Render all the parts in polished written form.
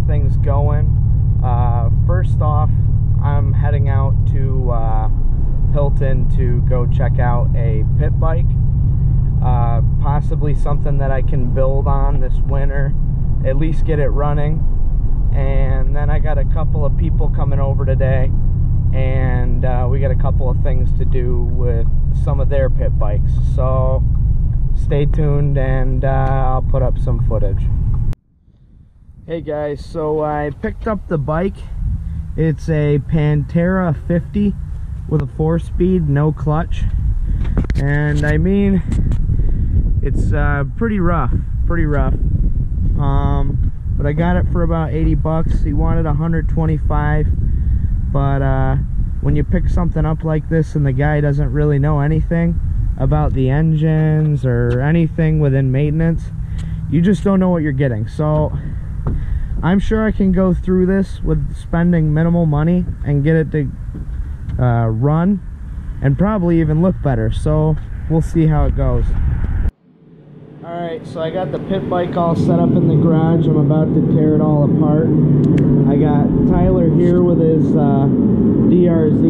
things going. First off, I'm heading out to Hilton to go check out a pit bike. Possibly something that I can build on this winter, at least get it running. And then I got a couple of people coming over today, and we got a couple of things to do with some of their pit bikes. So stay tuned, and I'll put up some footage. Hey guys, so I picked up the bike. It's a Pantera 50 with a 4-speed, no clutch. And I mean, it's pretty rough. But I got it for about 80 bucks. He wanted 125. But when you pick something up like this and the guy doesn't really know anything about the engines or anything within maintenance, you just don't know what you're getting. So I'm sure I can go through this with spending minimal money and get it to run and probably even look better. So we'll see how it goes. Alright, so I got the pit bike all set up in the garage. I'm about to tear it all apart. I got Tyler here with his DRZ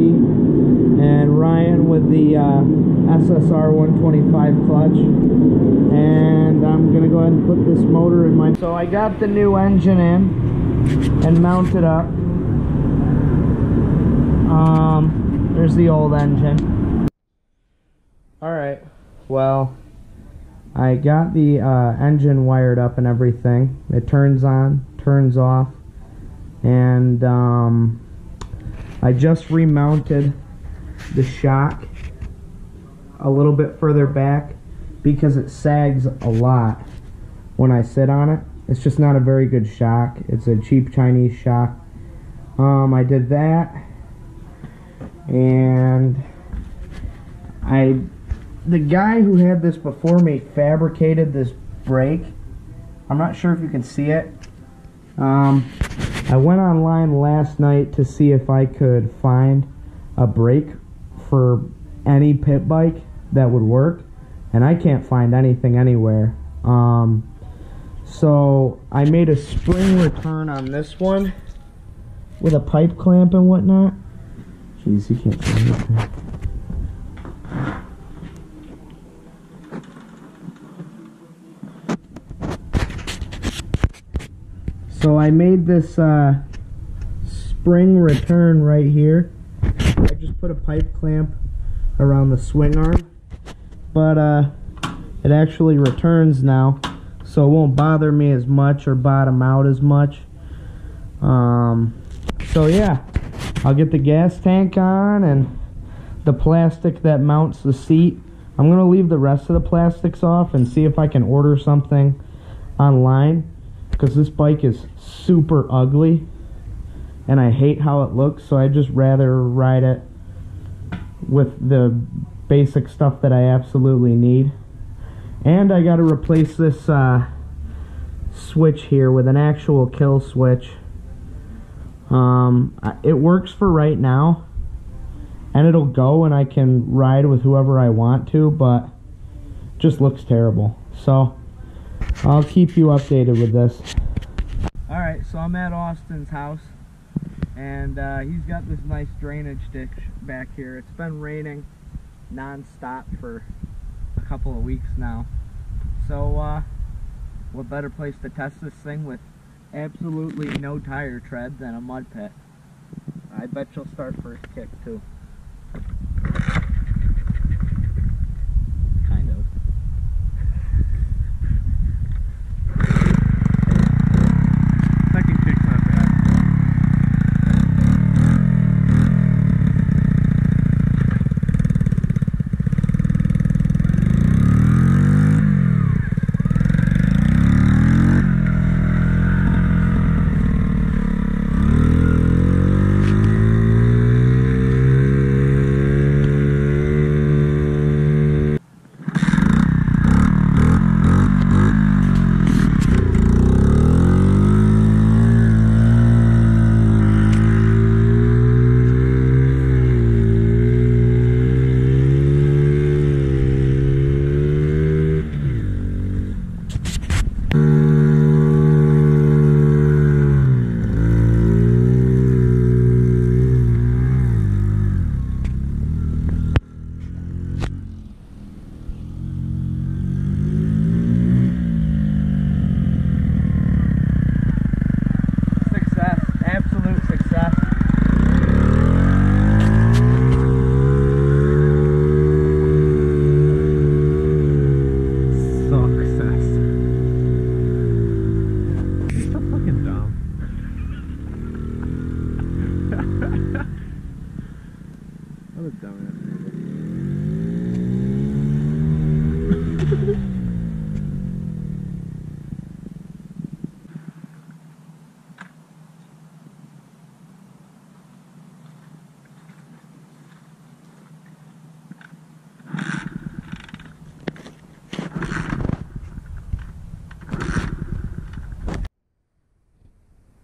and Ryan with the SSR 125 clutch. And I'm going to go ahead and put this motor in my... So I got the new engine in and mounted up. There's the old engine. Alright, well, I got the engine wired up and everything. It turns on, turns off, and I just remounted the shock a little bit further back because it sags a lot when I sit on it. It's just not a very good shock. It's a cheap Chinese shock. I did that, and the guy who had this before me fabricated this brake. I'm not sure if you can see it. I went online last night to see if I could find a brake for any pit bike that would work, and I can't find anything anywhere. So I made a spring return on this one with a pipe clamp and whatnot. Jeez, you can't see anything. So I made this spring return right here. I just put a pipe clamp around the swing arm, but it actually returns now, so it won't bother me as much or bottom out as much. So yeah, I'll get the gas tank on and the plastic that mounts the seat. I'm going to leave the rest of the plastics off and see if I can order something online, because this bike is super ugly and I hate how it looks, so I'd just rather ride it with the basic stuff that I absolutely need. And I got to replace this switch here with an actual kill switch. It works for right now, and it'll go and I can ride with whoever I want to, but it just looks terrible. So I'll keep you updated with this. Alright, so I'm at Austin's house, and he's got this nice drainage ditch back here. It's been raining non-stop for a couple of weeks now. So what better place to test this thing with absolutely no tire tread than a mud pit. I bet you'll start first kick too. Kind of. Second kick's not bad.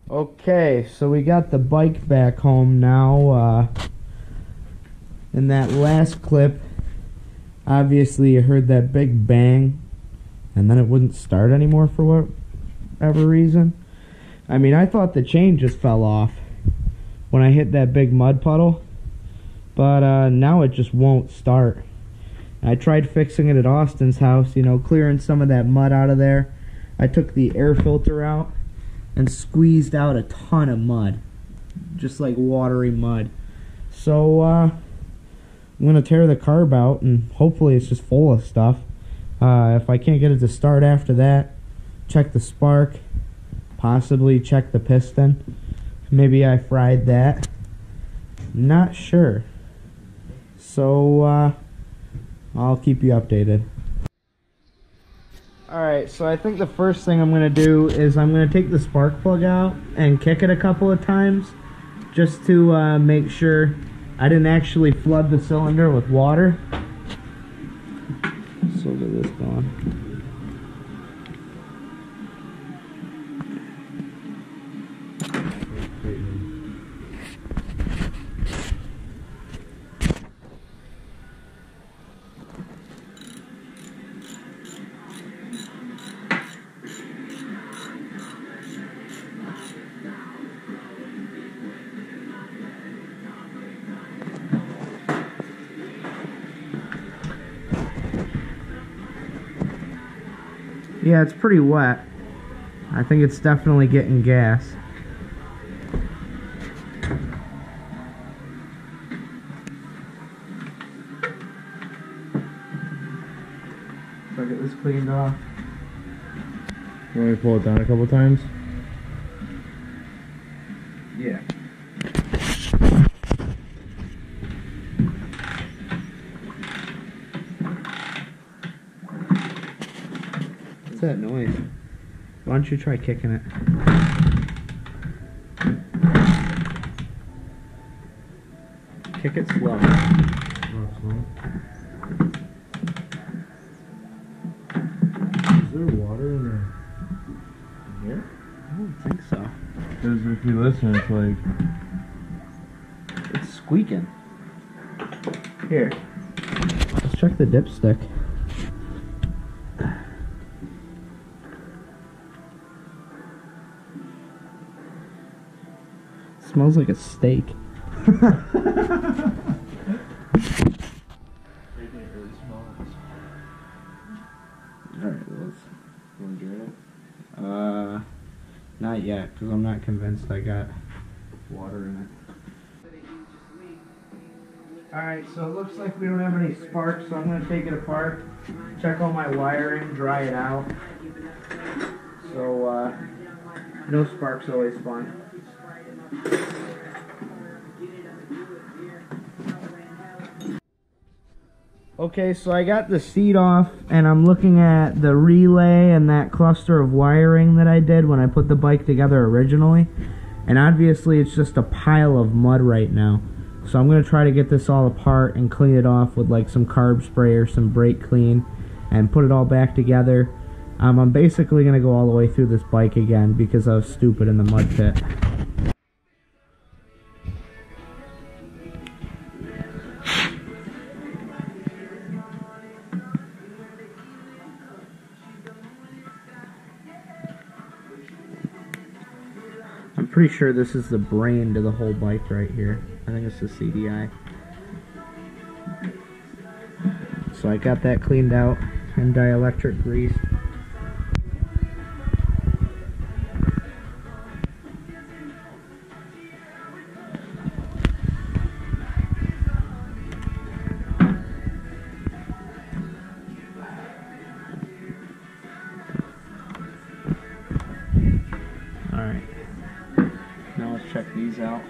Okay, so we got the bike back home now. In that last clip, obviously you heard that big bang, and then it wouldn't start anymore for whatever reason. I mean, I thought the chain just fell off when I hit that big mud puddle, but now it just won't start. I tried fixing it at Austin's house, you know, clearing some of that mud out of there. I took the air filter out and squeezed out a ton of mud, just like watery mud. So I'm gonna tear the carb out, and hopefully it's just full of stuff. If I can't get it to start after that, check the spark, possibly check the piston. Maybe I fried that, not sure. So I'll keep you updated. Alright, so I think the first thing I'm going to do is I'm going to take the spark plug out and kick it a couple of times just to make sure I didn't actually flood the cylinder with water. So look at this going. Yeah, it's pretty wet. I think it's definitely getting gas. So I get this cleaned off. You want me to pull it down a couple times? Yeah. What's that noise? Why don't you try kicking it? Kick it slow. Is there water in here? I don't think so. Because if you listen, it's like... It's squeaking. Here. Let's check the dipstick. Smells like a steak. Alright, let's enjoy it. Not yet, because I'm not convinced I got water in it. Alright, so it looks like we don't have any sparks, so I'm going to take it apart, check all my wiring, dry it out. So, no sparks always fun. Okay, so I got the seat off, and I'm looking at the relay and that cluster of wiring that I did when I put the bike together originally. And obviously it's just a pile of mud right now. So I'm going to try to get this all apart and clean it off with like some carb spray or some brake clean and put it all back together. I'm basically going to go all the way through this bike again because I was stupid in the mud pit. I'm pretty sure this is the brain to the whole bike right here. I think it's the CDI. So I got that cleaned out and dielectric greased. Alright. Now let's check these out.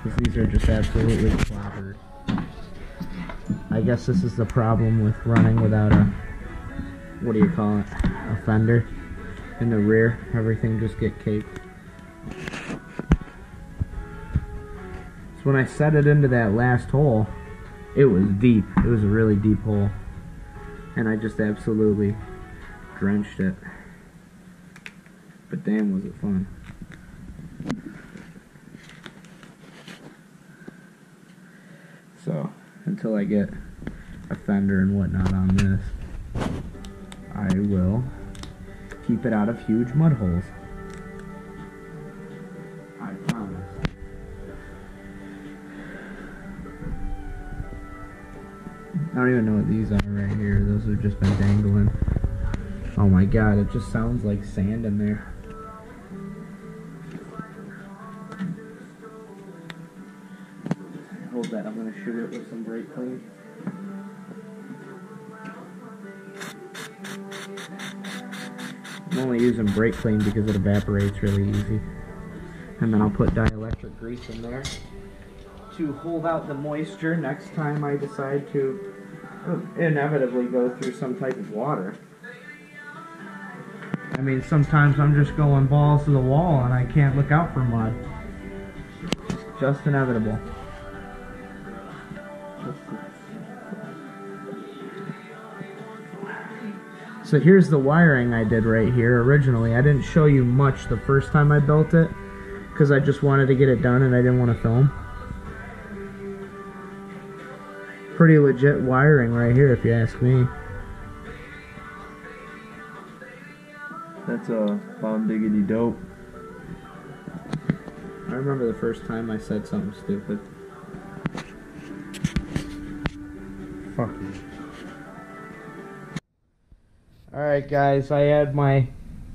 because these are just absolutely clobbered. I guess this is the problem with running without a, what do you call it, a fender in the rear. Everything just get caked. So when I set it into that last hole, it was deep. It was a really deep hole. And I just absolutely drenched it. But damn, was it fun. So, until I get a fender and whatnot on this, I will keep it out of huge mud holes. I promise. I don't even know what these are right here. Those have just been dangling. Oh my god, it just sounds like sand in there. Hold that, I'm going to shoot it with some brake clean. I'm only using brake clean because it evaporates really easy. And then I'll put dielectric grease in there to hold out the moisture next time I decide to inevitably go through some type of water. I mean, sometimes I'm just going balls to the wall and I can't look out for mud. It's just inevitable. So here's the wiring I did right here originally. I didn't show you much the first time I built it because I just wanted to get it done and I didn't want to film. Pretty legit wiring right here if you ask me. That's a bomb diggity dope. I remember the first time I said something stupid. Fuck you. Alright guys, I had my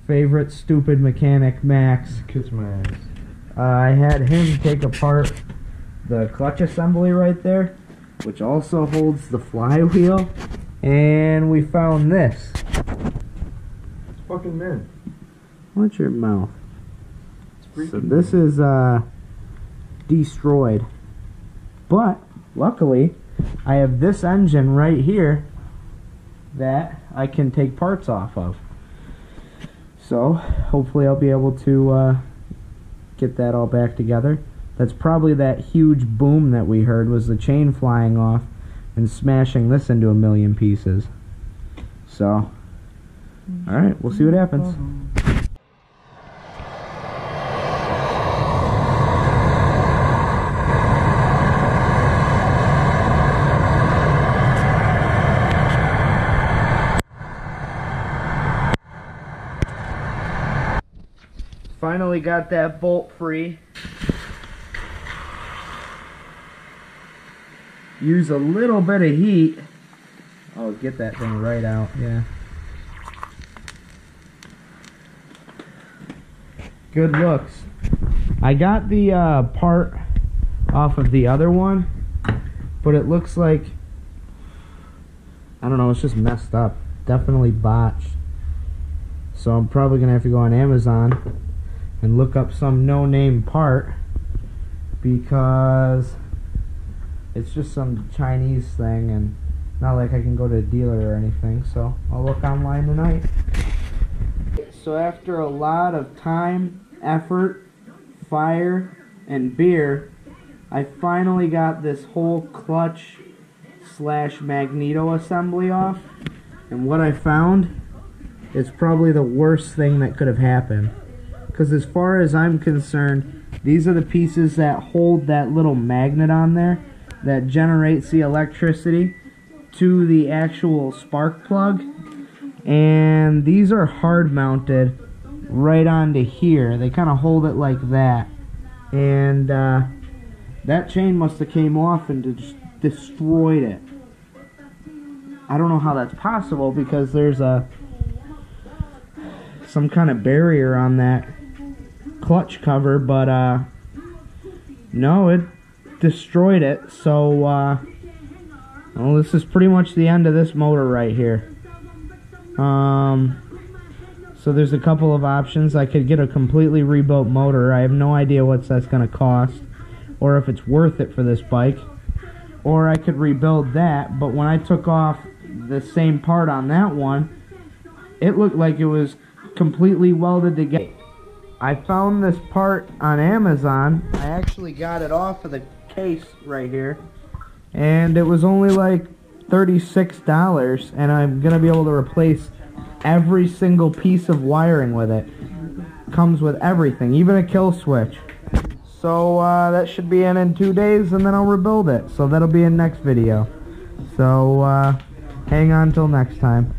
favorite stupid mechanic, Max. Kiss my ass. I had him take apart the clutch assembly right there, which also holds the flywheel, and we found this. It's fucking mint. Watch your mouth. It's So this is destroyed, but luckily I have this engine right here that I can take parts off of. So hopefully I'll be able to get that all back together. That's probably that huge boom that we heard was the chain flying off and smashing this into a million pieces. So, alright, we'll see what happens. Finally got that bolt free. Use a little bit of heat. Oh, get that thing right out, yeah. Good looks. I got the part off of the other one, but it looks like, I don't know, it's just messed up. Definitely botched. So I'm probably going to have to go on Amazon and look up some no-name part, because it's just some Chinese thing and not like I can go to a dealer or anything. So I'll look online tonight. So after a lot of time, effort, fire, and beer, I finally got this whole clutch / magneto assembly off, and what I found is probably the worst thing that could have happened. Because as far as I'm concerned, these are the pieces that hold that little magnet on there that generates the electricity to the actual spark plug. And these are hard mounted right onto here. They kind of hold it like that. And that chain must have came off and just destroyed it. I don't know how that's possible because there's some kind of barrier on that clutch cover, but no, it destroyed it. So well, this is pretty much the end of this motor right here. So there's a couple of options. I could get a completely rebuilt motor. I have no idea what that's going to cost. or if it's worth it for this bike. Or I could rebuild that, but when I took off the same part on that one, it looked like it was completely welded together. I found this part on Amazon. I actually got it off of the case right here, and it was only like $36, and I'm gonna be able to replace every single piece of wiring with it. Comes with everything, even a kill switch. So that should be in 2 days, and then I'll rebuild it. So that'll be in next video. So hang on till next time.